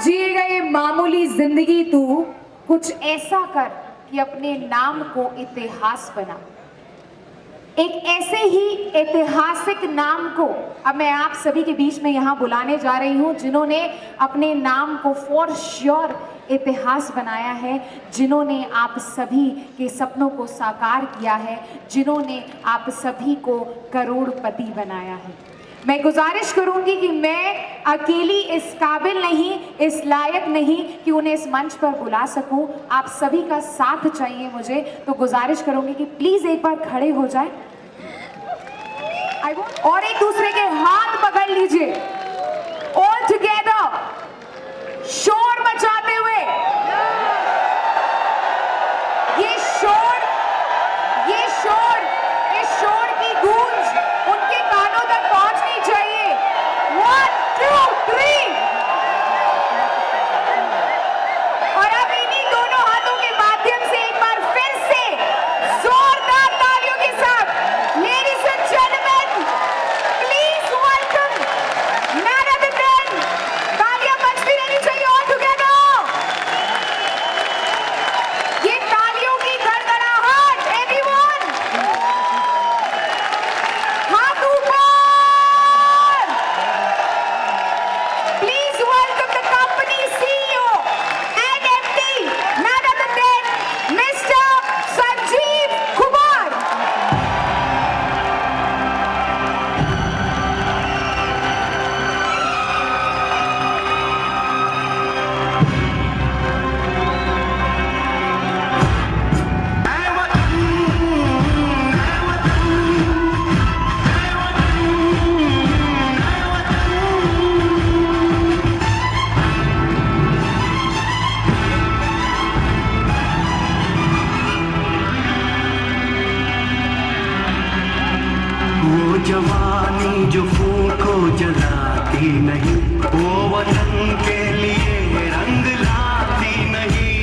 जिएगा ये मामूली जिंदगी, तू कुछ ऐसा कर कि अपने नाम को इतिहास बना। एक ऐसे ही ऐतिहासिक नाम को अब मैं आप सभी के बीच में यहाँ बुलाने जा रही हूँ, जिन्होंने अपने नाम को फॉर श्योर इतिहास बनाया है, जिन्होंने आप सभी के सपनों को साकार किया है, जिन्होंने आप सभी को करोड़पति बनाया है। मैं गुजारिश करूंगी कि मैं अकेली इस काबिल नहीं, इस लायक नहीं कि उन्हें इस मंच पर बुला सकूं। आप सभी का साथ चाहिए मुझे, तो गुजारिश करूंगी कि प्लीज एक बार खड़े हो जाए और एक दूसरे के हाथ पकड़ लीजिए। ऑल टुगेदर शोर मचाते हुए, इस शोर की गूंज उनके कानों तक पहुंचनी चाहिए। 1 2 3 और अब इन्हीं दोनों हाथों के माध्यम से एक बार फिर से जोरदार तालियों के साथ ladies and gentleman please welcome none other than, तालियां बजती रहनी चाहिए ऑल टुगेदर। ये तालियों की गड़गड़ाहट, एवरीवन हाथ ऊपर। Please welcome the company CEO and MD none other than Mr. Sanjeev Kumar. वो जवानी जो फूको जलाती नहीं, वो वतन के लिए रंग लाती नहीं।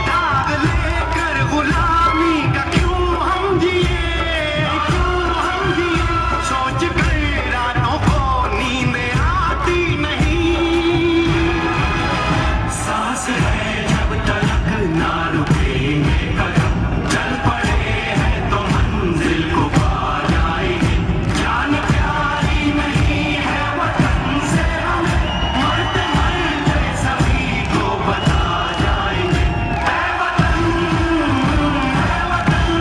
दाग लेकर गुलामी का क्यों हम जिए, सोच कर रातों को नींद आती नहीं। सांस है जब तक ना रुकेंगे कदम, चल पड़े हैं तो मंजिल को पा जाएंगे। जान प्यारी नहीं है वतन से हमें, मरते मरते सभी को बता जाएंगे। है वतन, है वतन,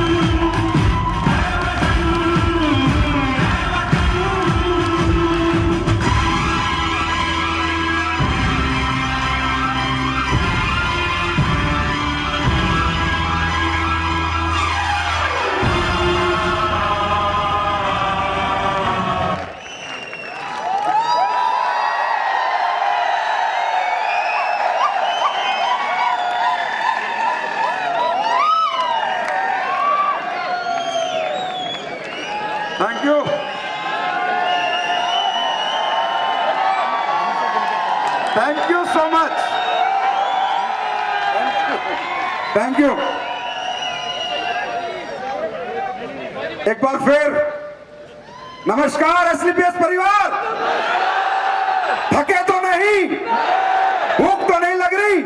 Thank you. Thank you so much. Thank you. एक बार फिर नमस्कार एसलीपीएस परिवार। थके तो नहीं, भूख तो नहीं लग रही,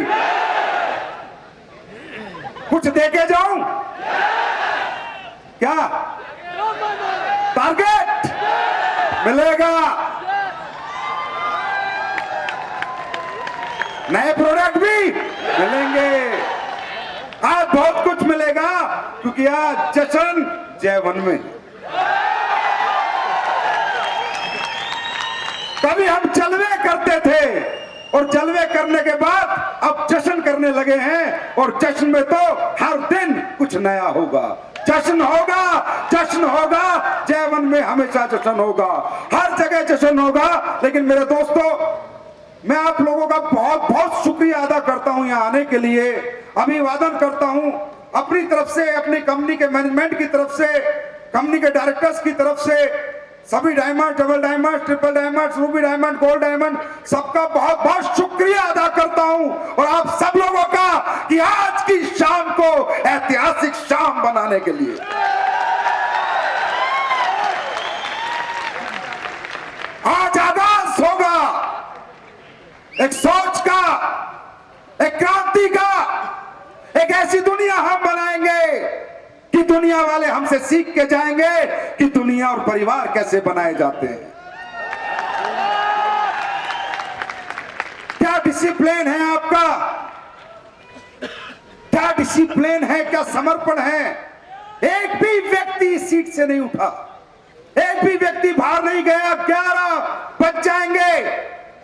कुछ देके जाऊं क्या? टारगेट मिलेगा, नए प्रोडक्ट भी मिलेंगे, आज बहुत कुछ मिलेगा, क्योंकि आज जश्न J1 में। कभी हम जलवे करते थे और जलवे करने के बाद अब जश्न करने लगे हैं, और जश्न में तो हर दिन कुछ नया होगा। जश्न होगा, जश्न होगा, J1 में हमेशा जश्न होगा, हर जगह जश्न होगा। लेकिन मेरे दोस्तों, मैं आप लोगों का बहुत बहुत शुक्रिया अदा करता हूं यहाँ आने के लिए, अभिवादन करता हूं अपनी तरफ से, अपनी कंपनी के मैनेजमेंट की तरफ से, कंपनी के डायरेक्टर्स की तरफ से, सभी diamond, double diamond, triple diamond, Ruby diamond, gold diamond, सबका बहुत बहुत शुक्रिया अदा करता हूं, और आप सब लोगों का कि आज की शाम को ऐतिहासिक शाम बनाने के लिए एक सोच का, एक क्रांति का, एक ऐसी दुनिया हम बनाएंगे कि दुनिया वाले हमसे सीख के जाएंगे कि दुनिया और परिवार कैसे बनाए जाते हैं। क्या डिसिप्लिन है आपका, क्या डिसिप्लिन है, क्या समर्पण है। एक भी व्यक्ति सीट से नहीं उठा, एक भी व्यक्ति बाहर नहीं गया। 11 बज जाएंगे,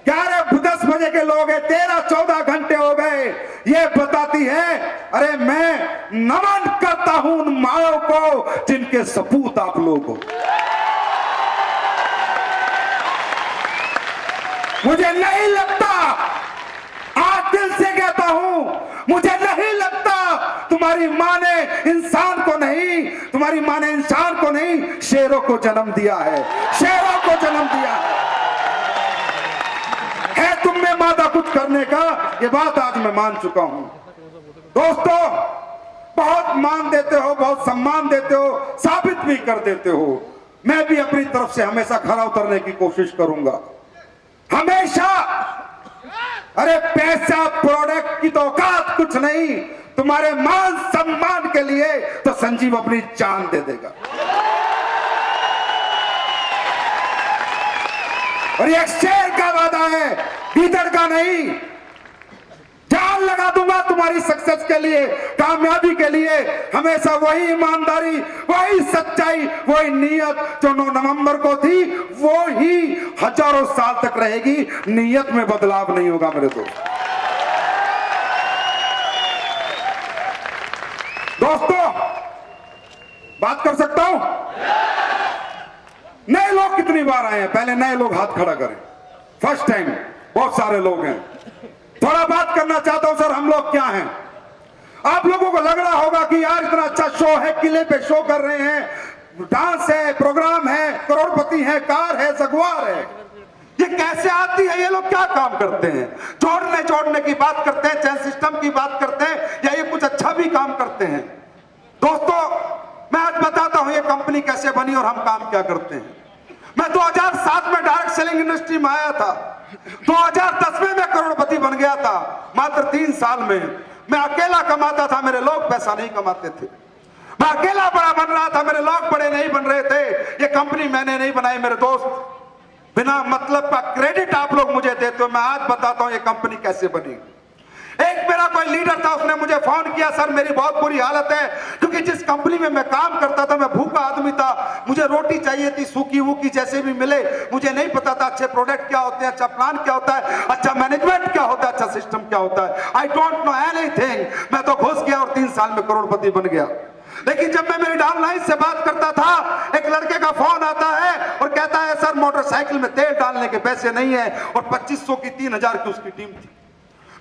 11-10 बजे के लोग हैं, 13-14 घंटे हो गए। ये बताती है, अरे मैं नमन करता हूं उन माओ को जिनके सपूत आप लोग हो। मुझे नहीं लगता, आज दिल से कहता हूं, मुझे नहीं लगता तुम्हारी मां ने इंसान को नहीं, तुम्हारी मां ने इंसान को नहीं, शेरों को जन्म दिया है, शेरों को जन्म दिया है तुम में मादा कुछ करने का। ये बात आज मैं मान चुका हूं। दोस्तों, बहुत मान देते हो, बहुत सम्मान देते हो, साबित भी कर देते हो। मैं भी अपनी तरफ से हमेशा खरा उतरने की कोशिश करूंगा, हमेशा। अरे पैसा, प्रोडक्ट की तो औकात कुछ नहीं, तुम्हारे मान सम्मान के लिए तो संजीव अपनी जान दे देगा। और ये शेर का वादा है, गीदड़ का नहीं। जान लगा दूंगा तुम्हारी सक्सेस के लिए, कामयाबी के लिए। हमेशा वही ईमानदारी, वही सच्चाई, वही नीयत जो 9 नवंबर को थी, वो ही हजारों साल तक रहेगी। नीयत में बदलाव नहीं होगा मेरे दोस्त। दोस्तों, बात कर सकता हूं? नए लोग कितनी बार आए हैं? पहले नए लोग हाथ खड़ा करें। फर्स्ट टाइम बहुत सारे लोग हैं। थोड़ा बात करना चाहता हूं सर, हम लोग क्या हैं? आप लोगों को लग रहा होगा कि यार इतना अच्छा शो है, किले पे शो कर रहे हैं, डांस है, प्रोग्राम है, करोड़पति है, कार है, जगुआर है, ये कैसे आती है? ये लोग क्या काम करते हैं? जोड़ने की बात करते हैं, चैन सिस्टम की बात करते हैं, या ये कुछ अच्छा भी काम करते हैं? दोस्तों, मैं आज बताता हूं ये कंपनी कैसे बनी और हम काम क्या करते हैं। मैं 2007 में डायरेक्ट सेलिंग इंडस्ट्री में आया था। 2010 में मैं करोड़पति बन गया था, मात्र 3 साल में। मैं अकेला कमाता था, मेरे लोग पैसा नहीं कमाते थे। मैं अकेला बड़ा बन रहा था, मेरे लोग बड़े नहीं बन रहे थे। ये कंपनी मैंने नहीं बनाई मेरे दोस्त। बिना मतलब का क्रेडिट आप लोग मुझे देते हो। मैं आज बताता हूं ये कंपनी कैसे बनी। एक मेरा कोई लीडर था, उसने मुझे फोन किया, सर मेरी बहुत बुरी हालत है, क्योंकि जिस कंपनी में मैं काम करता था, मैं भूखा आदमी था, मुझे रोटी चाहिए थी, सूखी वूखी जैसे भी मिले। मुझे नहीं पता था अच्छे प्रोडक्ट क्या होते हैं, अच्छा प्लान क्या होता है, अच्छा मैनेजमेंट क्या होता है, अच्छा सिस्टम क्या होता है। I don't know anything. मैं तो घुस गया और 3 साल में करोड़पति बन गया। लेकिन जब मैं मेरी डाउनलाइन से बात करता था, एक लड़के का फोन आता है और कहता है, सर मोटरसाइकिल में तेल डालने के पैसे नहीं है, और 2500 की 3000 की उसकी टीम थी।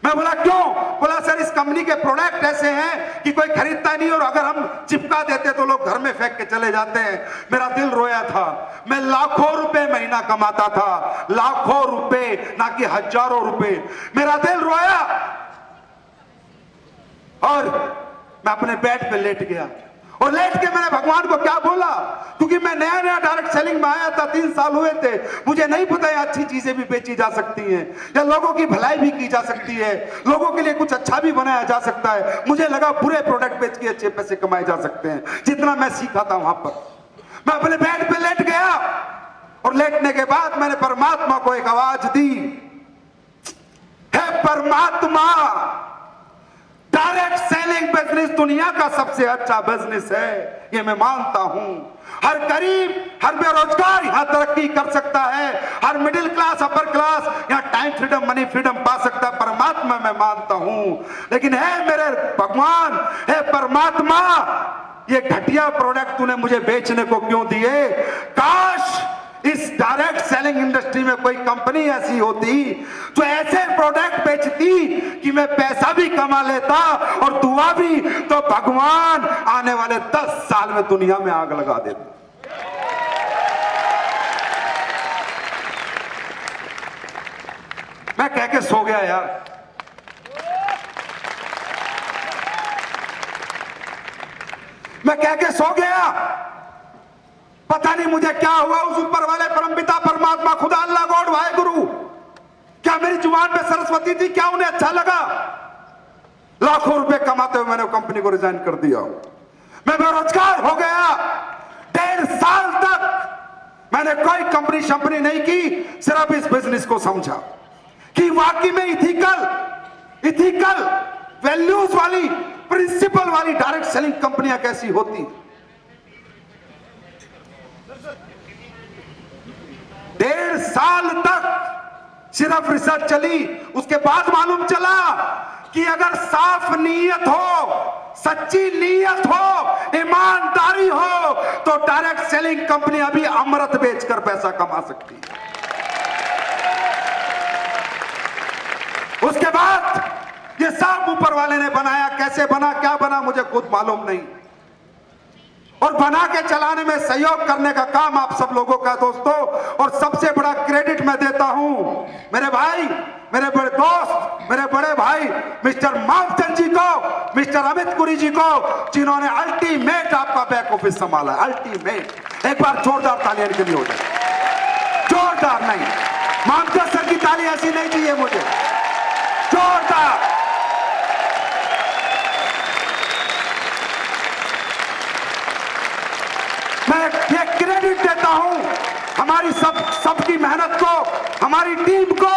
मैं बोला क्यों? बोला सर इस कंपनी के प्रोडक्ट ऐसे हैं कि कोई खरीदता नहीं, और अगर हम चिपका देते तो लोग घर में फेंक के चले जाते हैं। मेरा दिल रोया था। मैं लाखों रुपए महीना कमाता था, लाखों रुपए, ना कि हजारों रुपए। मेरा दिल रोया और मैं अपने बेड पे लेट गया। और लेट के मैंने भगवान को क्या बोला, क्योंकि मैं नया नया डायरेक्ट सेलिंग में आया था, 3 साल हुए थे। मुझे नहीं पता है अच्छी चीजें भी बेची जा सकती हैं, या लोगों की भलाई भी की जा सकती है, लोगों के लिए कुछ अच्छा भी बनाया जा सकता है। मुझे लगा बुरे प्रोडक्ट बेच के अच्छे पैसे कमाए जा सकते हैं। जितना मैं सीखा था वहां पर, मैं अपने बेड पे लेट गया, और लेटने के बाद मैंने परमात्मा को एक आवाज दी, हे परमात्मा, डायरेक्ट सेलिंग बिजनेस दुनिया का सबसे अच्छा बिजनेस है, ये मैं मानता हूं। हर गरीब, हर बेरोजगार यहां तरक्की कर सकता है, हर मिडिल क्लास, अपर क्लास यहां टाइम फ्रीडम, मनी फ्रीडम पा सकता है। परमात्मा मैं मानता हूं, लेकिन है मेरे भगवान, है परमात्मा, ये घटिया प्रोडक्ट तूने मुझे बेचने को क्यों दिए? काश इस डायरेक्ट सेलिंग इंडस्ट्री में कोई कंपनी ऐसी होती जो ऐसे प्रोडक्ट बेचती कि मैं पैसा भी कमा लेता और दुआ भी, तो भगवान आने वाले 10 साल में दुनिया में आग लगा देते। मैं कह के सो गया यार। मैं कह के सो गया, पता नहीं मुझे क्या हुआ। उस ऊपर वाले परमपिता परमात्मा खुदा अल्लाह गॉड वाहे गुरु क्या मेरी जुबान पे सरस्वती थी? क्या उन्हें अच्छा लगा? लाखों रुपए कमाते हुए मैंने कंपनी को रिजाइन कर दिया। मैं बेरोजगार हो गया। 1.5 साल तक मैंने कोई कंपनी शंपनी नहीं की, सिर्फ इस बिजनेस को समझा कि वाकई में इथिकल वैल्यूज वाली, प्रिंसिपल वाली डायरेक्ट सेलिंग कंपनियां कैसी होती। 1.5 साल तक सिर्फ रिसर्च चली। उसके बाद मालूम चला कि अगर साफ नीयत हो, सच्ची नीयत हो, ईमानदारी हो, तो डायरेक्ट सेलिंग कंपनियां भी अमृत बेचकर पैसा कमा सकती है। उसके बाद ये सब ऊपर वाले ने बनाया। कैसे बना, क्या बना, मुझे खुद मालूम नहीं। और बना के चलाने में सहयोग करने का काम आप सब लोगों का दोस्तों। और सबसे बड़ा क्रेडिट मैं देता हूं मेरे भाई, मेरे बड़े दोस्त, मेरे बड़े भाई मिस्टर मामचंद जी को, मिस्टर अमित पुरी जी को, जिन्होंने अल्टीमेट आपका बैक ऑफिस संभाला। अल्टीमेट। एक बार जोरदार तालियां के लिए हो जाए। जोरदार नहीं, मामचंद सर की ताली ऐसी नहीं चाहिए मुझे, जोरदार। मैं ये क्रेडिट देता हूं हमारी सबकी मेहनत को, हमारी टीम को,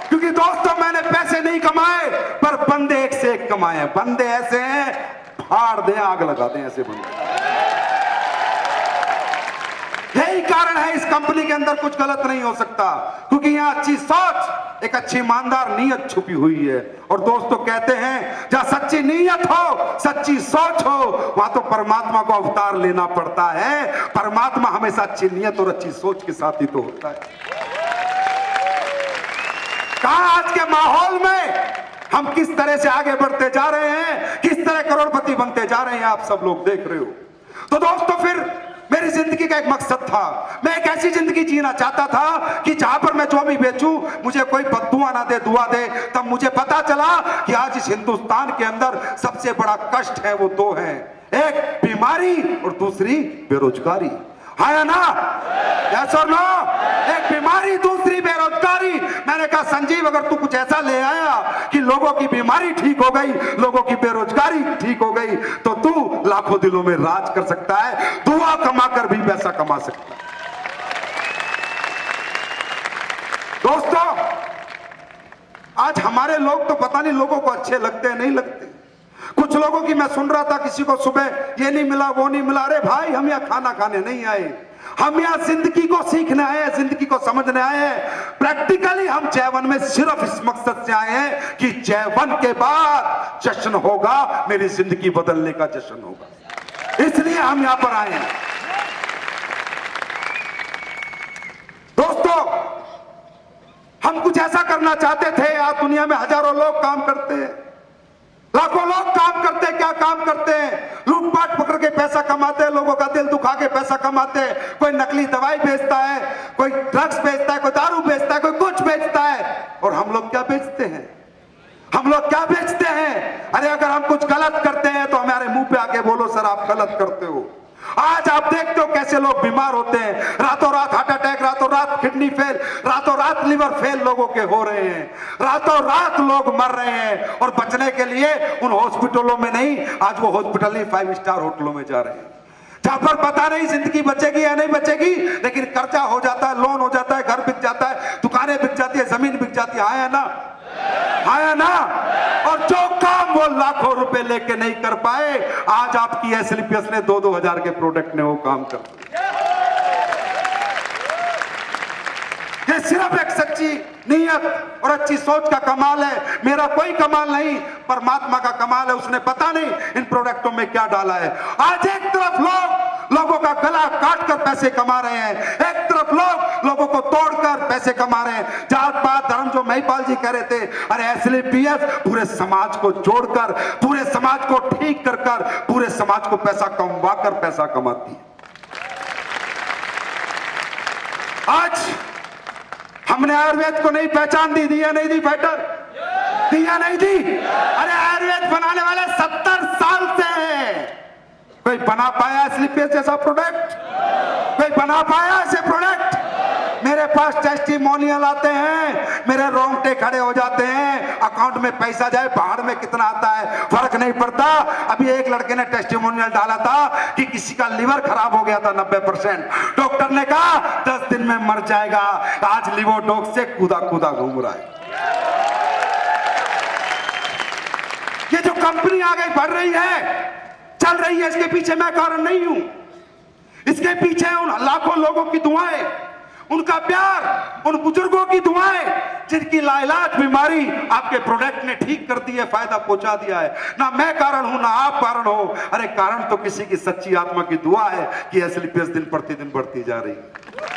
क्योंकि दोस्तों मैंने पैसे नहीं कमाए, पर बंदे एक से एक कमाए। बंदे ऐसे हैं, फाड़ दें, आग लगा दें, ऐसे बंदे। यही कारण है इस कंपनी के अंदर कुछ गलत नहीं हो सकता, क्योंकि यहां अच्छी सोच, एक अच्छी ईमानदार नीयत छुपी हुई है। और दोस्तों कहते हैं जहां सच्ची नीयत हो, सच्ची सोच हो, वहां तो परमात्मा को अवतार लेना पड़ता है। परमात्मा हमेशा अच्छी नीयत और अच्छी सोच के साथ ही तो होता है। कहां आज के माहौल में हम किस तरह से आगे बढ़ते जा रहे हैं, किस तरह करोड़पति बनते जा रहे हैं, आप सब लोग देख रहे हो। तो दोस्तों फिर मेरी जिंदगी का एक मकसद था। मैं एक ऐसी जिंदगी जीना चाहता था कि जहां पर मैं जो भी बेचूं मुझे कोई बद्दुआ ना दे, दुआ दे। तब मुझे पता चला कि आज इस हिंदुस्तान के अंदर सबसे बड़ा कष्ट है वो दो है, एक बीमारी और दूसरी बेरोजगारी। हाँ या ना? यस और नो? एक बीमारी, दूसरी बेरोजगारी। मैंने कहा संजीव अगर तू कुछ ऐसा ले आया कि लोगों की बीमारी ठीक हो गई, लोगों की बेरोजगारी ठीक हो गई, तो तू लाखों दिलों में राज कर सकता है, दुआ कमाकर भी पैसा कमा सकता है। दोस्तों आज हमारे लोग तो पता नहीं लोगों को अच्छे लगते हैं नहीं लगते। कुछ लोगों की मैं सुन रहा था, किसी को सुबह ये नहीं मिला, वो नहीं मिला। अरे भाई हम यहाँ खाना खाने नहीं आए, हम यहाँ जिंदगी को सीखने आए हैं, जिंदगी को समझने आए हैं। प्रैक्टिकली हम जय-वन में सिर्फ इस मकसद से आए हैं कि जय-वन के बाद जश्न होगा, मेरी जिंदगी बदलने का जश्न होगा, इसलिए हम यहाँ पर आए हैं। दोस्तों हम कुछ ऐसा करना चाहते थे। आज दुनिया में हजारों लोग काम करते हैं, लाखों लोग काम करते हैं। क्या काम करते हैं? लूटपाट पकड़ के पैसा कमाते हैं, लोगों का दिल दुखा के पैसा कमाते हैं। कोई नकली दवाई बेचता है, कोई ड्रग्स बेचता है, कोई दारू बेचता है, कोई कुछ बेचता है। और हम लोग क्या बेचते हैं? हम लोग क्या बेचते हैं? अरे अगर हम कुछ गलत करते हैं तो हमारे मुंह पे आके बोलो सर आप गलत करते हो। आज आप देखते हो कैसे लोग बीमार होते हैं, रातों रात हार्ट अटैक, रातों रात किडनी फेल, रातों रात लिवर फेल लोगों के हो रहे हैं, रातों रात लोग मर रहे हैं। और बचने के लिए उन हॉस्पिटलों में नहीं, आज वो हॉस्पिटल नहीं 5 स्टार होटलों में जा रहे हैं, जहां पर पता नहीं जिंदगी बचेगी या नहीं बचेगी, लेकिन कर्जा हो जाता है, लोन हो जाता है, घर बिक जाता है, दुकानें बिक जाती है, जमीन बिक जाती है। आया ना? आया ना? और जो काम वो लाखों रुपए लेके नहीं कर पाए, आज आपकी एसएलपीएस ने 2-2 हजार के प्रोडक्ट ने वो काम कर दिया। ये सिर्फ एक सच्ची नीयत और अच्छी सोच का कमाल है। मेरा कोई कमाल नहीं, परमात्मा का कमाल है। उसने पता नहीं इन प्रोडक्टों में क्या डाला है। आज एक तरफ लोगों का गला काट कर पैसे कमा रहे हैं, एक तरफ लोगों को तोड़कर पैसे कमा रहे हैं। जात पात धर्म जो महिपाल जी कह रहे थे, अरे एसएलपीएस पूरे समाज को जोड़कर, पूरे समाज को ठीक कर कर, पूरे समाज को पैसा कमवा कर पैसा कमाती है। आज हमने आयुर्वेद को नहीं पहचान दी, दिया नहीं दी फाइटर, दिया नहीं दी। अरे आयुर्वेद बनाने वाले 70 साल से हैं। कोई बना पाया एसएलपीएस जैसा प्रोडक्ट? कोई बना पाया ऐसे प्रोडक्ट? मेरे पास टेस्टिमोनियल आते हैं, मेरे रोंगटे खड़े हो जाते हैं। अकाउंट में पैसा जाए बाहर में कितना आता है फर्क नहीं पड़ता। अभी एक लड़के ने टेस्टिमोनियल डाला था कि किसी का लिवर खराब हो गया था 90%, डॉक्टर ने कहा 10 दिन में मर जाएगा। आज लिवोडोक से कूदा कूदा घूम रहा है। ये जो कंपनी आगे बढ़ रही है, चल रही है, इसके पीछे मैं कारण नहीं हूं। इसके पीछे उन लाखों लोगों की दुआएं, उनका प्यार, उन बुजुर्गों की दुआएं जिनकी लाइलाज बीमारी आपके प्रोडक्ट ने ठीक कर दी है, फायदा पहुंचा दिया है। ना मैं कारण हूं ना आप कारण हो। अरे कारण तो किसी की सच्ची आत्मा की दुआ है कि एसलीपीएस दिन प्रतिदिन बढ़ती जा रही है।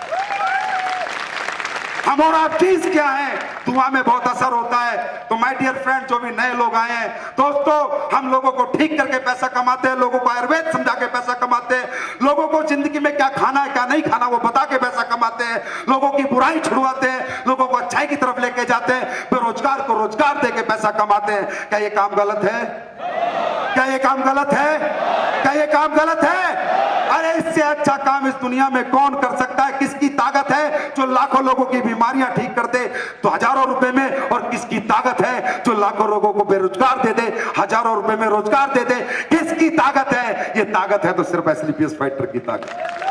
हम और आप चीज क्या है, दुआ में बहुत असर होता है। तो माय डियर फ्रेंड, जो भी नए लोग आए हैं दोस्तों, हम लोगों को ठीक करके पैसा कमाते हैं, लोगों को आयुर्वेद समझा के पैसा कमाते हैं, लोगों को जिंदगी में क्या खाना है क्या नहीं खाना वो बता के पैसा कमाते हैं, लोगों की बुराई छुड़वाते हैं, लोगों को अच्छाई की तरफ लेके जाते हैं, बेरोजगार को रोजगार दे के पैसा कमाते हैं। क्या ये काम गलत है? क्या ये काम गलत है? क्या ये काम गलत है? अरे इससे अच्छा काम इस दुनिया में कौन कर सकता है? किसकी ताकत है जो लाखों लोगों की बीमारियां ठीक कर दे तो हजारों रुपए में, और किसकी ताकत है जो लाखों लोगों को बेरोजगार दे दे, हजारों रुपए में रोजगार दे दे? किसकी ताकत है? ये ताकत है तो सिर्फ एसलीपीएस फाइटर की ताकत।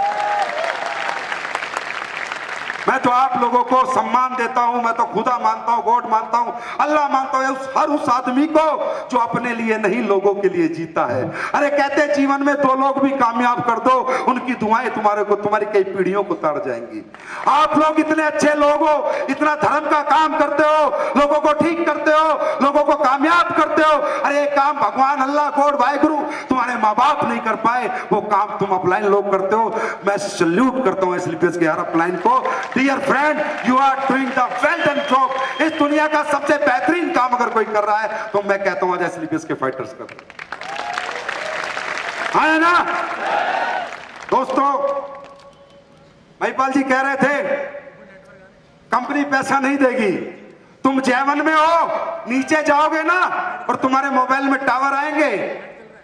मैं तो आप लोगों को सम्मान देता हूं, मैं तो खुदा मानता हूं, गॉड मानता हूं, अल्लाह मानता हूं, हर उस आदमी को जो अपने लिए नहीं लोगों के लिए जीता है। अरे कहते जीवन में 2 लोग भी कामयाब कर दो, उनकी दुआएं तुम्हारी कई पीढ़ियों को तार जाएंगी। आप लोग इतने अच्छे लोग हो, इतना धर्म का काम करते हो, लोगों को ठीक करते हो, लोगों को कामयाब करते हो। अरे काम भगवान अल्लाह गॉड वाहिगुरु तुम्हारे माँ बाप नहीं कर पाए, वो काम तुम अपलाइन लोग करते हो। मैं सैल्यूट करता हूं एसलीपीएस के हर अपलाइन को। Dear friend, you are doing the well done job. इस दुनिया का सबसे बेहतरीन काम अगर कोई कर रहा है तो मैं कहता हूं आज एसलीपीएस के फाइटर्स कर रहे हैं। है ना दोस्तों? महिपाल जी कह रहे थे कंपनी पैसा नहीं देगी। तुम J1 में हो, नीचे जाओगे ना और तुम्हारे मोबाइल में टावर आएंगे,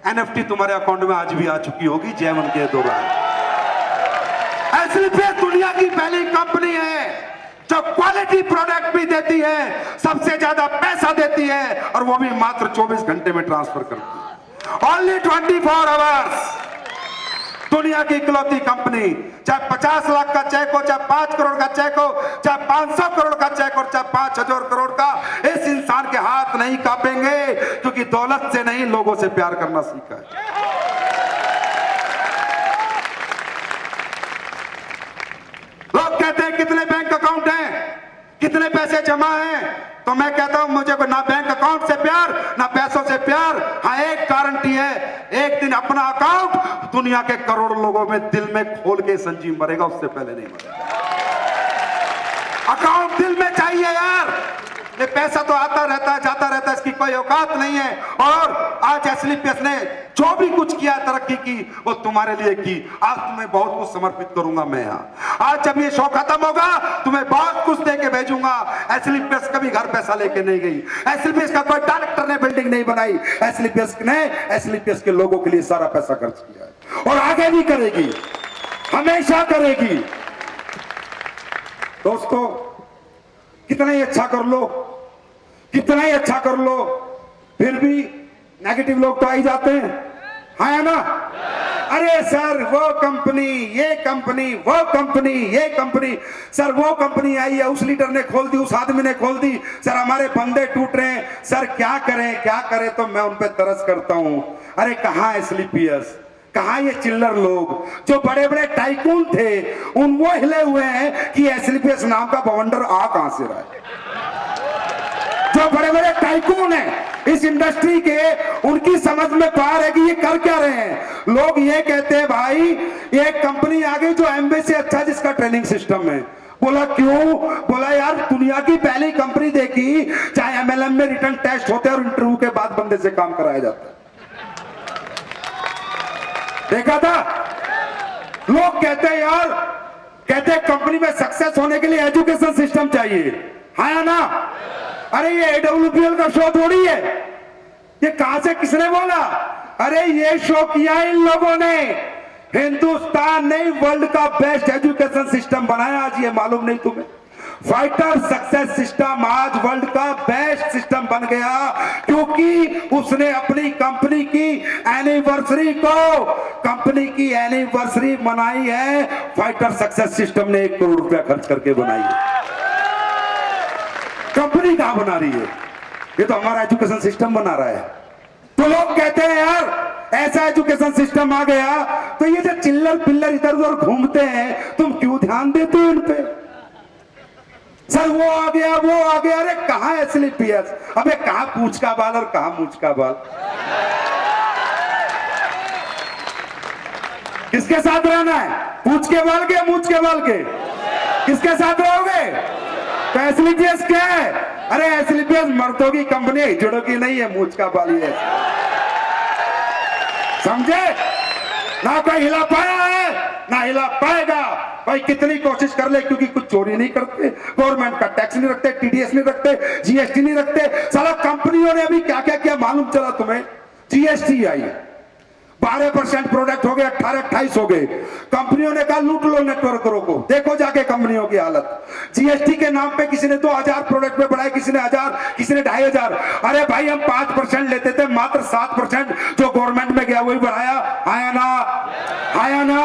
एनएफटी तुम्हारे अकाउंट में आज भी आ चुकी होगी J1 के दौरान। एसलीपीएस दुनिया की पहली कंपनी है जो क्वालिटी प्रोडक्ट भी देती है, सबसे ज्यादा पैसा देती है, और वो भी मात्र 24 घंटे में ट्रांसफर करती है। Only 24 hours. दुनिया की इकलौती कंपनी, चाहे 50 लाख का चेक हो, चाहे 5 करोड़ का चेक हो, चाहे 500 करोड़ का चेक हो, चाहे 5000 करोड़ का, इस इंसान के हाथ नहीं कांपेंगे क्योंकि दौलत से नहीं लोगों से प्यार करना सीखा है। लोग कहते हैं कितने बैंक अकाउंट हैं, कितने पैसे जमा हैं, तो मैं कहता हूं मुझे ना बैंक अकाउंट से प्यार ना पैसों से प्यार। हाँ, एक गारंटी है, एक दिन अपना अकाउंट दुनिया के करोड़ों लोगों में दिल में खोल के संजीव मरेगा, उससे पहले नहीं मरेगा। अकाउंट दिल में चाहिए यार। ये पैसा तो आता रहता है जाता रहता है, इसकी कोई औकात नहीं है। और आज एसलीपीएस ने जो भी कुछ किया, तरक्की की, वो तुम्हारे लिए की। आज तुम्हें बहुत कुछ समर्पित करूंगा मैं यहाँ। आज जब ये शो खत्म होगा तुम्हें बहुत कुछ दे के भेजूंगा। एसलीपीएस कभी घर पैसा लेके नहीं गई, एसलीपीएस का कोई डायरेक्टर ने बिल्डिंग नहीं बनाई, एसलीपीएस ने एसलीपीएस के लोगों के लिए सारा पैसा खर्च किया है और आगे भी करेगी, हमेशा करेगी। दोस्तों, कितना ही अच्छा कर लो, कितना ही अच्छा कर लो, फिर भी नेगेटिव लोग तो आ ही जाते हैं, है ना? अरे सर वो कंपनी, ये कंपनी, वो कंपनी, ये कंपनी, सर वो कंपनी आई है, उस लीडर ने खोल दी, उस आदमी ने खोल दी, सर हमारे बंदे टूट रहे हैं, सर क्या करें क्या करें। तो मैं उन पे तरस करता हूं। अरे कहां एसलीपीएस, कहां ये चिल्लर लोग जो बड़े बड़े टाइकून थे, उन वो हिले हुए हैं कि एसलीपीएस नाम का बवंडर आ कहां से रहा है। जो बड़े बड़े टाइकून हैं इस इंडस्ट्री के, उनकी समझ में बाहर है कि ये कर क्या रहे हैं। लोग ये कहते हैं भाई एक कंपनी आ गई जो एमबी से अच्छा, जिसका ट्रेनिंग सिस्टम है। बोला क्यों? बोला यार दुनिया की पहली कंपनी देखी, चाहे एमएलएम में रिटर्न टेस्ट होते हैं और इंटरव्यू के बाद बंदे से काम कराया जाता है। देखा था? लोग कहते हैं यार, कहते हैं कंपनी में सक्सेस होने के लिए एजुकेशन सिस्टम चाहिए, है ना? अरे ये AWPL का शो थोड़ी है, ये कहां से किसने बोला? अरे ये शो किया इन लोगों ने, हिंदुस्तान ने वर्ल्ड का बेस्ट एजुकेशन सिस्टम बनाया, आज ये मालूम नहीं तुम्हें? फाइटर सक्सेस सिस्टम आज वर्ल्ड का बेस्ट सिस्टम बन गया, क्योंकि उसने अपनी कंपनी की एनिवर्सरी मनाई है। फाइटर सक्सेस सिस्टम ने 1 करोड़ रुपया खर्च करके बनाई है। कंपनी कहां बना रही है? ये तो हमारा एजुकेशन सिस्टम बना रहा है। तो लोग कहते हैं यार ऐसा एजुकेशन सिस्टम आ गया, तो ये जो चिल्लर पिल्लर इधर उधर घूमते हैं, तुम क्यों ध्यान देते हो इन पे? सर वो आ गया, वो आ गया। अरे कहां एसलीपीएस? अबे कहां पूंछ का बाल और कहां मूंछ का बाल? किसके साथ रहना है? पूंछ के बाल के, मूंछ के बाल के? किसके साथ रहोगे? तो एसलीपीएस क्या है? अरे एसलीपीएस मर्दों की कंपनी है, हिजड़ों की नहीं है। मूंछ का बाल है, समझे ना? कोई हिला पाया है ना हिला पाएगा। भाई कितनी कोशिश कर ले, क्योंकि कुछ चोरी नहीं करते, गवर्नमेंट का टैक्स नहीं रखते, टीडीएस नहीं रखते, जीएसटी नहीं रखते। साला कंपनियों ने अभी क्या क्या किया मालूम चला तुम्हें? जीएसटी आई, 12% प्रोडक्ट हो गए, 18-28 हो गए। कंपनियों ने कहा लूट लो नेटवर्करों को। देखो जाके कंपनियों की हालत। जीएसटी के नाम पे किसी ने 2000 प्रोडक्ट पे बढ़ाया, किसी ने 1000, किसी ने 2500। अरे भाई हम 5% लेते थे, मात्र 7% जो गवर्नमेंट में गया वही बढ़ाया। आया ना, आया ना,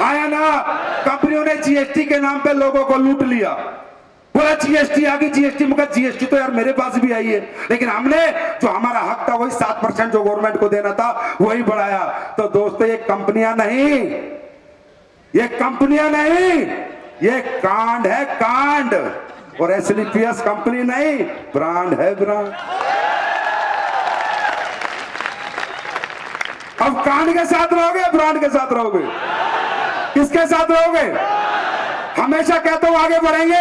आया ना? कंपनियों ने जीएसटी के नाम पे लोगों को लूट लिया। बोला जीएसटी आ गई, जीएसटी मगर जीएसटी तो यार मेरे पास भी आई है, लेकिन हमने जो हमारा हक था वही 7% जो गवर्नमेंट को देना था वही बढ़ाया। तो दोस्तों ये कंपनियां नहीं, ये कंपनियां नहीं, ये कांड है, कांड। और एसलीपीएस कंपनी नहीं, ब्रांड है, ब्रांड। अब कांड के साथ रहोगे, ब्रांड के साथ रहोगे? किसके साथ रहोगे? हमेशा कहता हूं आगे बढ़ेंगे,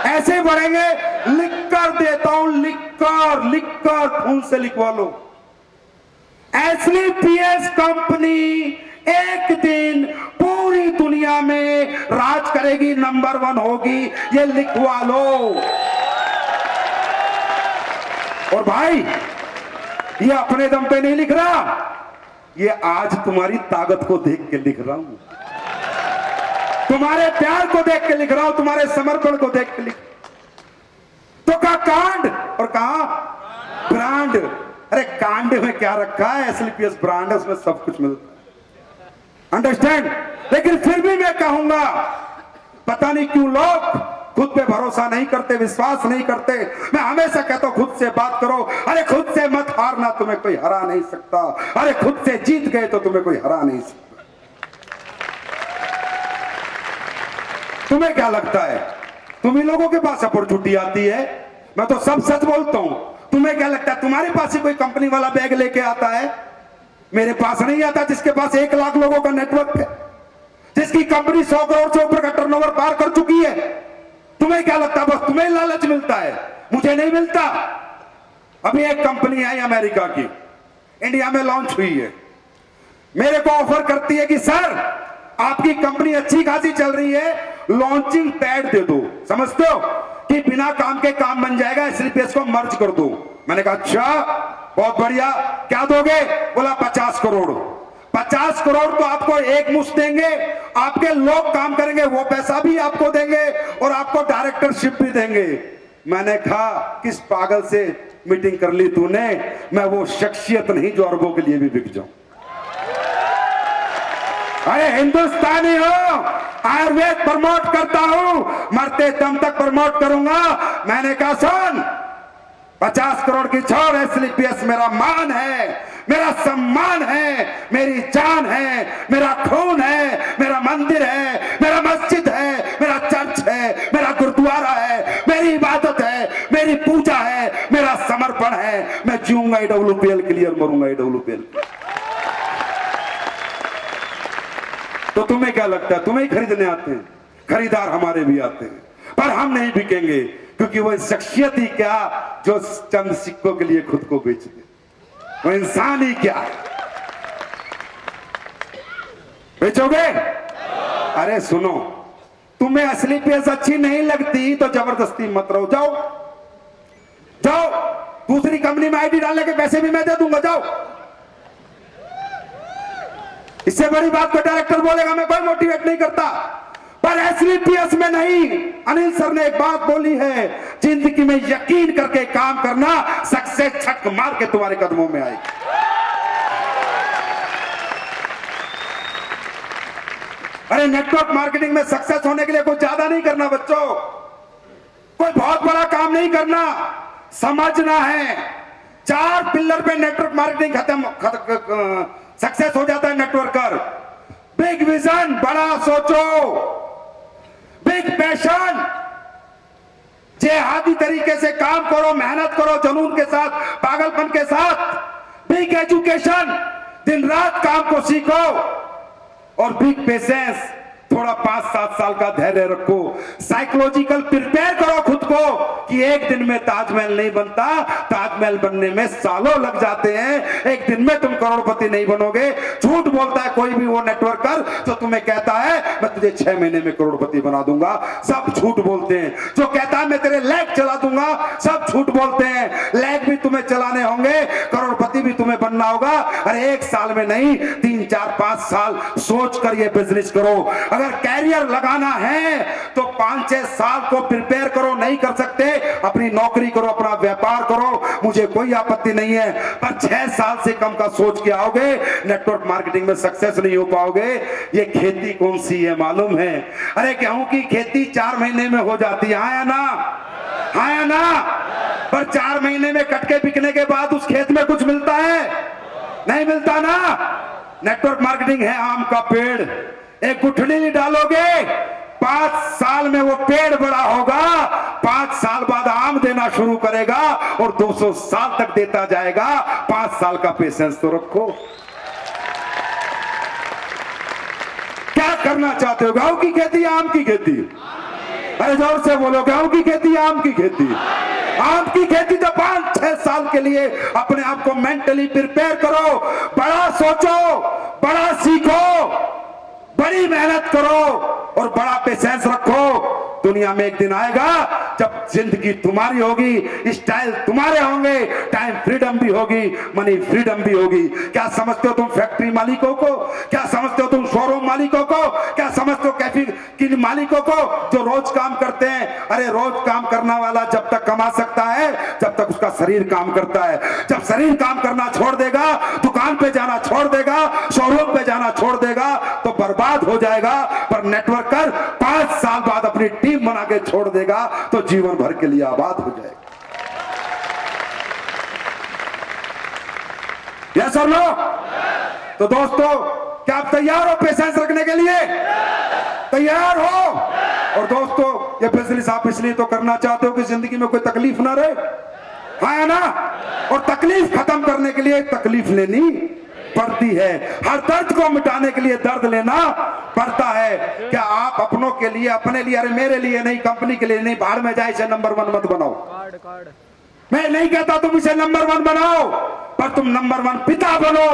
ऐसे बढ़ेंगे। लिख कर देता हूं, लिख कर खून से लिखवा लो। एसलीपीएस कंपनी एक दिन पूरी दुनिया में राज करेगी, नंबर 1 होगी, ये लिखवा लो। और भाई ये अपने दम पे नहीं लिख रहा, ये आज तुम्हारी ताकत को देख के लिख रहा हूं, तुम्हारे प्यार को देख के लिख रहा हूं, तुम्हारे समर्पण को देख के लिख। तो कहा कांड और कहा ब्रांड। अरे कांड में क्या रखा है? एसलीपीएस ब्रांड है, उसमें सब कुछ मिलता है, अंडरस्टैंड? लेकिन फिर भी मैं कहूंगा, पता नहीं क्यों लोग खुद पे भरोसा नहीं करते, विश्वास नहीं करते। मैं हमेशा कहता हूं खुद से बात करो। अरे खुद से मत हारना, तुम्हें कोई हरा नहीं सकता। अरे खुद से जीत गए तो तुम्हें कोई हरा नहीं सकता। तुम्हें क्या लगता है तुम्ही लोगों के पास अपॉर्चुनिटी आती है? मैं तो सब सच बोलता हूं। तुम्हें क्या लगता है तुम्हारे पास ही कोई कंपनी वाला बैग लेके आता है? मेरे पास नहीं आता। जिसके पास 1 लाख लोगों का नेटवर्क है, जिसकी कंपनी 100 करोड़ से ऊपर का टर्नओवर पार कर चुकी है, तुम्हें क्या लगता है बस तुम्हें लालच मिलता है, मुझे नहीं मिलता? अभी एक कंपनी आई अमेरिका की, इंडिया में लॉन्च हुई है, मेरे को ऑफर करती है कि सर आपकी कंपनी अच्छी खासी चल रही है, लॉन्चिंग पैड दे दो, समझते हो कि बिना काम के काम बन जाएगा, एसलीपीएस को मर्ज कर दो। मैंने कहा अच्छा बहुत बढ़िया, क्या दोगे? बोला 50 करोड़। 50 करोड़ तो आपको एक मुश्त देंगे, आपके लोग काम करेंगे, वो पैसा भी आपको देंगे और आपको डायरेक्टरशिप भी देंगे। मैंने कहा किस पागल से मीटिंग कर ली तूने? मैं वो शख्सियत नहीं जो अरबों के लिए भी बिक जाऊं। अरे हिंदुस्तानी हो, आयुर्वेद प्रमोट करता हूं, मरते दम तक प्रमोट करूंगा। मैंने कहा सुन, 50 करोड़ की छोड़, एसलीपीएस मेरा मान है, मेरा सम्मान है, मेरी जान है, मेरा खून है, मेरा मंदिर है, मेरा मस्जिद है, मेरा चर्च है, मेरा गुरुद्वारा है, मेरी इबादत है, मेरी पूजा है, मेरा समर्पण है। मैं जीऊंगा ईडब्ल्यूपीएल के लिए और मरूंगा ईडब्ल्यूपीएल। तो तुम्हें क्या लगता है तुम्हें ही खरीदने आते हैं? खरीदार हमारे भी आते हैं, पर हम नहीं बिकेंगे, क्योंकि वो शख्सियत ही क्या जो चंद सिक्कों के लिए खुद को बेच दे। वो इंसान ही क्या बेचोगे? अरे सुनो, तुम्हें एसलीपीएस अच्छी नहीं लगती तो जबरदस्ती मत रहो, जाओ जाओ, दूसरी कंपनी में आईडी डालने के पैसे भी मैं दे दूंगा, जाओ। इससे बड़ी बात कोई डायरेक्टर बोलेगा, मैं कोई मोटिवेट नहीं करता, पर एसलीपीएस में नहीं। अनिल सर ने एक बात बोली है, जिंदगी में यकीन करके काम करना, सक्सेस छक मार के तुम्हारे कदमों में आएगी। अरे नेटवर्क मार्केटिंग में सक्सेस होने के लिए कुछ ज्यादा नहीं करना बच्चों, कोई बहुत बड़ा काम नहीं करना, समझना है। 4 पिलर पे नेटवर्क मार्केटिंग सक्सेस हो जाता है नेटवर्कर। बिग विजन, बड़ा सोचो, बिग पैशन, जेहादी तरीके से काम करो, मेहनत करो, जुनून के साथ, पागलपन के साथ। बिग एजुकेशन, दिन रात काम को सीखो। और बिग पेशेंस, थोड़ा 5-7 साल का धैर्य रखो। साइकोलॉजिकल प्रिपेयर करो खुद को कि एक दिन में ताजमहल नहीं बनता, ताजमहल बनने में सालों लग जाते हैं, एक दिन में तुम करोड़पति नहीं बनोगे। झूठ बोलता है कोई भी वो नेटवर्कर जो तुम्हें कहता है मैं तुझे 6 महीने में करोड़पति बना दूंगा, सब झूठ बोलते हैं। जो कहता है मैं तेरे लैग चला दूंगा, सब झूठ बोलते हैं। लैग भी तुम्हें चलाने होंगे, करोड़पति भी तुम्हें बनना होगा। अरे 1 साल में नहीं, 3, 4, 5 साल सोच कर ये बिजनेस करो। अगर कैरियर लगाना है तो 5-6 साल को प्रिपेयर करो। नहीं कर सकते, अपनी नौकरी करो, अपना व्यापार करो, मुझे कोई आपत्ति नहीं है, पर 6 साल से कम का सोच के आओगे, नेटवर्क मार्केटिंग में सक्सेस नहीं हो पाओगे। ये खेती कौन सी है मालूम है? अरे गेहूं की खेती 4 महीने में हो जाती है, हाँ या ना? हाँ या ना? पर 4 महीने में कटके बिकने के बाद उस खेत में कुछ मिलता है? नहीं मिलता ना। नेटवर्क मार्केटिंग है आम का पेड़, एक गुठली नहीं डालोगे, 5 साल में वो पेड़ बड़ा होगा, 5 साल बाद आम देना शुरू करेगा और 200 साल तक देता जाएगा। 5 साल का पेशेंस तो रखो। क्या करना चाहते हो? गेहूं की खेती या आम की खेती? अरे जोर से बोलो, गेहूं की खेती या आम की खेती? आम की खेती। तो 5-6 साल के लिए अपने आप को मेंटली प्रिपेयर करो, बड़ा सोचो, बड़ा सीखो, बड़ी मेहनत करो और बड़ा पेशेंस रखो। दुनिया में एक दिन आएगा जब जिंदगी तुम्हारी होगी, स्टाइल तुम्हारे होंगे, टाइम फ्रीडम भी होगी, मनी फ्रीडम भी होगी। क्या समझते हो तुम फैक्ट्री मालिकों को? क्या समझते हो तुम शोरूम मालिकों को? क्या समझते हो कैफे की मालिकों को जो रोज काम करते हैं? अरे रोज काम करना वाला जब तक कमा सकता है जब तक उसका शरीर काम करता है। जब शरीर काम करना छोड़ देगा, दुकान पे जाना छोड़ देगा, शोरूम पे जाना छोड़ देगा तो बर्बाद हो जाएगा। पर नेटवर्कर 5 साल बाद अपनी टीम बना के छोड़ देगा तो जीवन भर के लिए आबाद हो जाएगा। यस सर लो। तो दोस्तों, क्या आप तैयार हो पेशेंस रखने के लिए? तैयार हो? और दोस्तों, ये बिजनेस आप इसलिए तो करना चाहते हो कि जिंदगी में कोई तकलीफ ना रहे, हाँ या ना? और तकलीफ खत्म करने के लिए तकलीफ लेनी पड़ती है। हर दर्द को मिटाने के लिए दर्द लेना पड़ता है। क्या आप अपनों के लिए, अपने लिए, अरे मेरे लिए नहीं, कंपनी के लिए नहीं, बाहर में जाए इसे नंबर 1 मत बनाओ। मैं नहीं कहता तुम इसे नंबर 1 बनाओ, पर तुम नंबर 1 पिता बनो,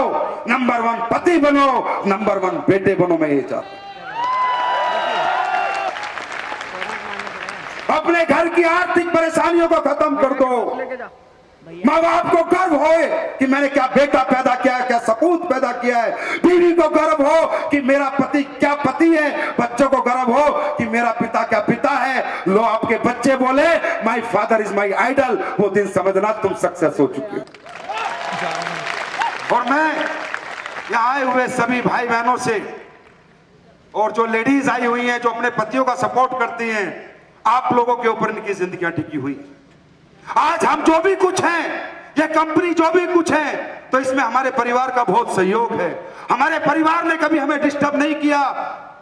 नंबर 1 पति बनो, नंबर 1 बेटे बनो। मैं ये चाहता हूं अपने घर की आर्थिक परेशानियों को खत्म कर दो। माँ बाप को गर्व हो कि मैंने क्या बेटा पैदा किया है, क्या सपूत पैदा किया है। बीवी को गर्व हो कि मेरा पति क्या पति है। बच्चों को गर्व हो कि मेरा पिता क्या पिता है। लो, आपके बच्चे बोले my father is my idol, वो दिन समझना तुम सक्सेस हो चुके हो। और मैं यहाँ आए हुए सभी भाई बहनों से और जो लेडीज आई हुई हैं जो अपने पतियों का सपोर्ट करती हैं, आप लोगों के ऊपर इनकी जिंदगियां टिकी हुई। आज हम जो भी कुछ हैं, ये कंपनी जो भी कुछ है, तो इसमें हमारे परिवार का बहुत सहयोग है। हमारे परिवार ने कभी हमें डिस्टर्ब नहीं किया।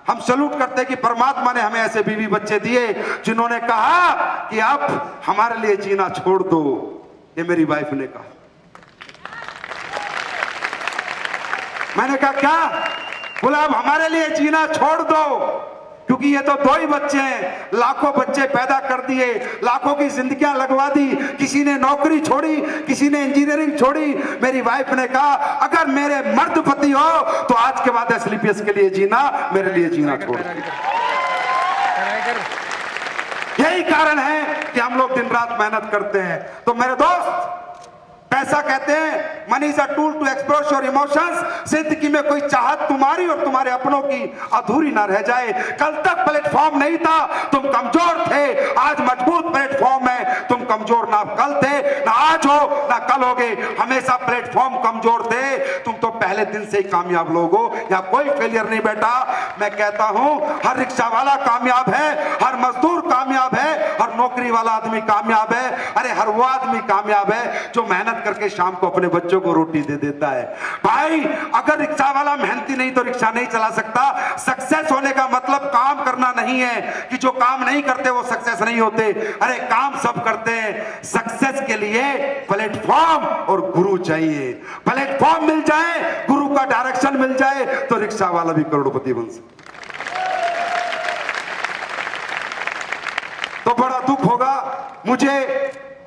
हम सैल्यूट करते हैं कि परमात्मा ने हमें ऐसे बीवी बच्चे दिए जिन्होंने कहा कि अब हमारे लिए जीना छोड़ दो। ये मेरी वाइफ ने कहा। मैंने कहा क्या? बोला अब हमारे लिए जीना छोड़ दो, क्योंकि ये तो 2 ही बच्चे हैं, लाखों बच्चे पैदा कर दिए, लाखों की जिंदगियां लगवा दी। किसी ने नौकरी छोड़ी, किसी ने इंजीनियरिंग छोड़ी। मेरी वाइफ ने कहा अगर मेरे मर्द पति हो तो आज के बाद एसलीपीएस के लिए जीना, मेरे लिए जीना छोड़ दो। यही कारण है कि हम लोग दिन रात मेहनत करते हैं। तो मेरे दोस्त, पैसा कहते हैं money is a tool to express your emotions. जिंदगी में कोई चाहत तुम्हारी और तुम्हारे अपनों की अधूरी ना रह जाए। कल तक प्लेटफॉर्म नहीं था, तुम कमजोर थे, आज मजबूत प्लेटफॉर्म है। तुम कमजोर ना कल थे, ना आज हो, ना कल होगे, हमेशा प्लेटफॉर्म कमजोर थे। तुम तो पहले दिन से ही कामयाब लोग हो, या कोई फेलियर नहीं बेटा। मैं कहता हूं हर रिक्शा वाला कामयाब है, हर मजदूर कामयाब है, हर नौकरी वाला आदमी कामयाब है। अरे हर वो आदमी कामयाब है जो मेहनत करके शाम को अपने बच्चों को रोटी दे देता है। भाई अगर रिक्शा वाला मेहनती नहीं तो रिक्शा नहीं चला सकता। सक्सेस होने का मतलब काम करना नहीं है कि जो काम नहीं करते वो सक्सेस नहीं होते। अरे काम सब करते हैं। सक्सेस के लिए प्लेटफॉर्म और गुरु चाहिए। प्लेटफॉर्म मिल जाए, गुरु का डायरेक्शन मिल जाए तो रिक्शा वाला भी करोड़पति बन सकता। तो बड़ा दुख होगा मुझे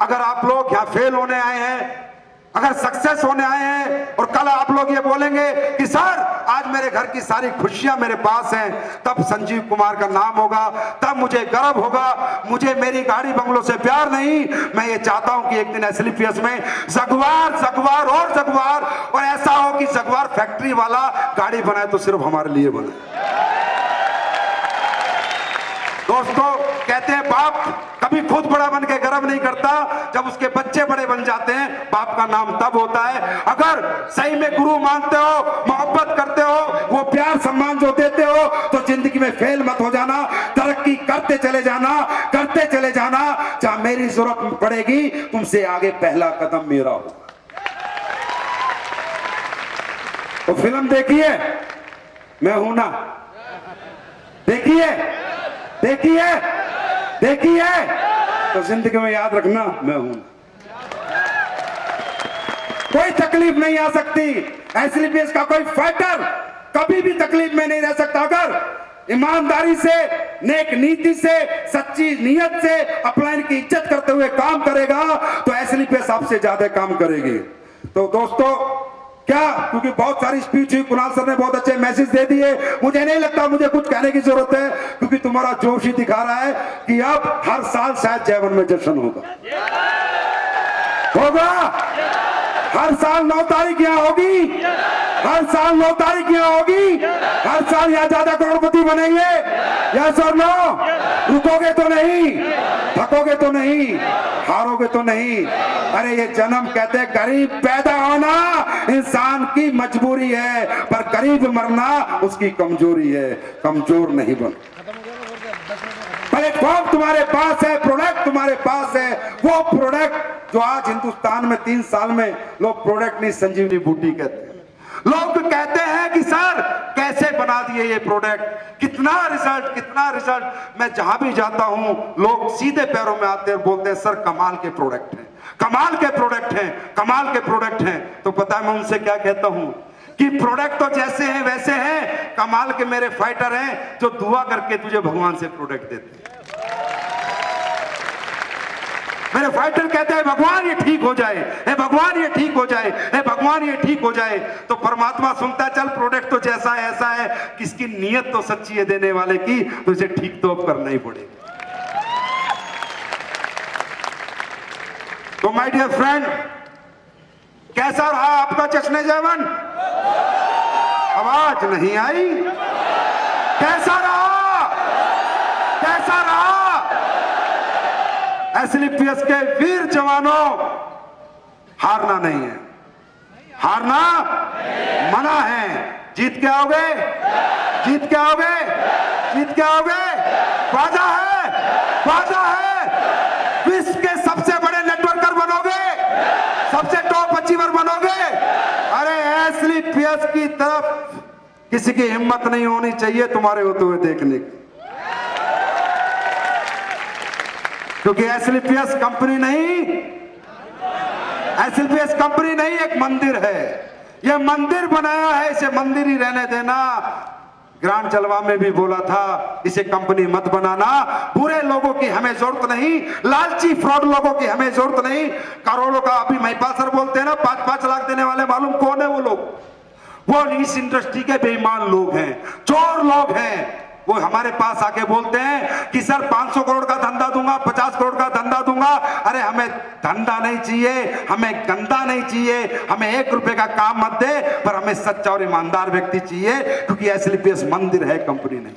अगर आप लोग यहां फेल होने आए हैं, अगर सक्सेस होने आए हैं और कल आप लोग ये बोलेंगे कि सर आज मेरे घर की सारी खुशियां मेरे पास हैं, तब संजीव कुमार का नाम होगा, तब मुझे गर्व होगा। मुझे मेरी गाड़ी बंगलों से प्यार नहीं, मैं ये चाहता हूं कि एक दिन एसएलपीएस में जगुआर जगुआर और जगुआर, और ऐसा हो कि जगुआर फैक्ट्री वाला गाड़ी बनाए तो सिर्फ हमारे लिए बनाए। दोस्तों कहते हैं बाप कभी खुद बड़ा बन के गर्व नहीं करता, जब उसके बच्चे बड़े बन जाते हैं बाप का नाम तब होता है। अगर सही में गुरु मानते हो, मोहब्बत करते हो, वो प्यार सम्मान जो देते हो, तो जिंदगी में फेल मत हो जाना, तरक्की करते चले जाना, करते चले जाना। जहां मेरी जरूरत पड़ेगी तुमसे आगे पहला कदम मेरा होगा। तो फिल्म देखिए मैं हूं ना, देखिए देखिए देखिए, तो जिंदगी में याद रखना मैं हूं। कोई तकलीफ नहीं आ सकती, एसएलपीएस का कोई फाइटर कभी भी तकलीफ में नहीं रह सकता। अगर ईमानदारी से, नेक नीति से, सच्ची नीयत से अपलाइन की इज्जत करते हुए काम करेगा तो एसएलपीएस आपसे ज्यादा काम करेगी। तो दोस्तों क्या, क्योंकि बहुत सारी स्पीच हुई, कुणाल सर ने बहुत अच्छे मैसेज दे दिए, मुझे नहीं लगता मुझे कुछ कहने की जरूरत है, क्योंकि तुम्हारा जोश ही दिखा रहा है कि अब हर साल शायद जयवन में जश्न होगा। हर साल 9 तारीख यहाँ होगी, हर साल 9 तारीख यहाँ होगी, हर साल यहाँ ज्यादा करोड़पति बनेंगे। यस और नो? रुकोगे तो नहीं, थकोगे तो नहीं, हारोगे तो नहीं। अरे ये जन्म कहते हैं गरीब पैदा होना इंसान की मजबूरी है, पर गरीब मरना उसकी कमजोरी है। कमजोर नहीं बन। प्लेटफॉर्म तुम्हारे पास है, प्रोडक्ट तुम्हारे पास है, वो प्रोडक्ट जो आज हिंदुस्तान में 3 साल में लोग प्रोडक्ट नहीं संजीवनी बूटी कहते हैं। लोग कहते हैं कि सर कैसे बना दिए ये प्रोडक्ट, कितना रिजल्ट। मैं जहां भी जाता हूं लोग सीधे पैरों में आते हैं और बोलते हैं सर कमाल के प्रोडक्ट हैं, कमाल के प्रोडक्ट हैं, कमाल के प्रोडक्ट हैं। तो पता है मैं उनसे क्या कहता हूं कि प्रोडक्ट तो जैसे हैं वैसे हैं, कमाल के मेरे फाइटर हैं जो दुआ करके तुझे भगवान से प्रोडक्ट देते हैं। मेरे फाइटर कहते हैं भगवान ये ठीक हो जाए, हे भगवान ये ठीक हो जाए, हे भगवान ये ठीक हो जाए। तो परमात्मा सुनता है चल प्रोडक्ट तो जैसा है ऐसा है, किसकी नीयत तो सच्ची है देने वाले की, तो इसे ठीक तो अब करना ही पड़ेगा। तो माय डियर फ्रेंड, कैसा रहा आपका जश्न जयवन? आवाज नहीं आई। कैसा रहा? कैसा रहा? एसएलपीएस के वीर जवानों, हारना नहीं है, हारना मना है। जीत के आओगे, जीत के आओगे, जीत के आओगे। वादा है, वादा है। विश्व के सबसे बड़े नेटवर्कर बनोगे, सबसे टॉप अचीवर बनोगे। अरे एसएलपीएस की तरफ किसी की हिम्मत नहीं होनी चाहिए तुम्हारे होते हुए देखने की, क्योंकि एसएलपीएस कंपनी नहीं, एसएलपीएस कंपनी नहीं, एक मंदिर है। यह मंदिर बनाया है, इसे मंदिर ही रहने देना। ग्रांड जलवा में भी बोला था इसे कंपनी मत बनाना। बुरे लोगों की हमें जरूरत नहीं, लालची फ्रॉड लोगों की हमें जरूरत नहीं। करोड़ों का अभी महिपाल सर बोलते हैं ना 5-5 लाख देने वाले, मालूम कौन है वो लोग? वो इस इंडस्ट्री के बेईमान लोग हैं, चोर लोग हैं। वो हमारे पास आके बोलते हैं कि सर 500 करोड़ का धंधा दूंगा, 50 करोड़ का धंधा दूंगा, अरे हमें धंधा नहीं चाहिए, हमें गंदा नहीं चाहिए, हमें 1 रुपए का काम मत दे, पर हमें सच्चा और ईमानदार व्यक्ति चाहिए, क्योंकि एसएलपीएस मंदिर है, कंपनी नहीं।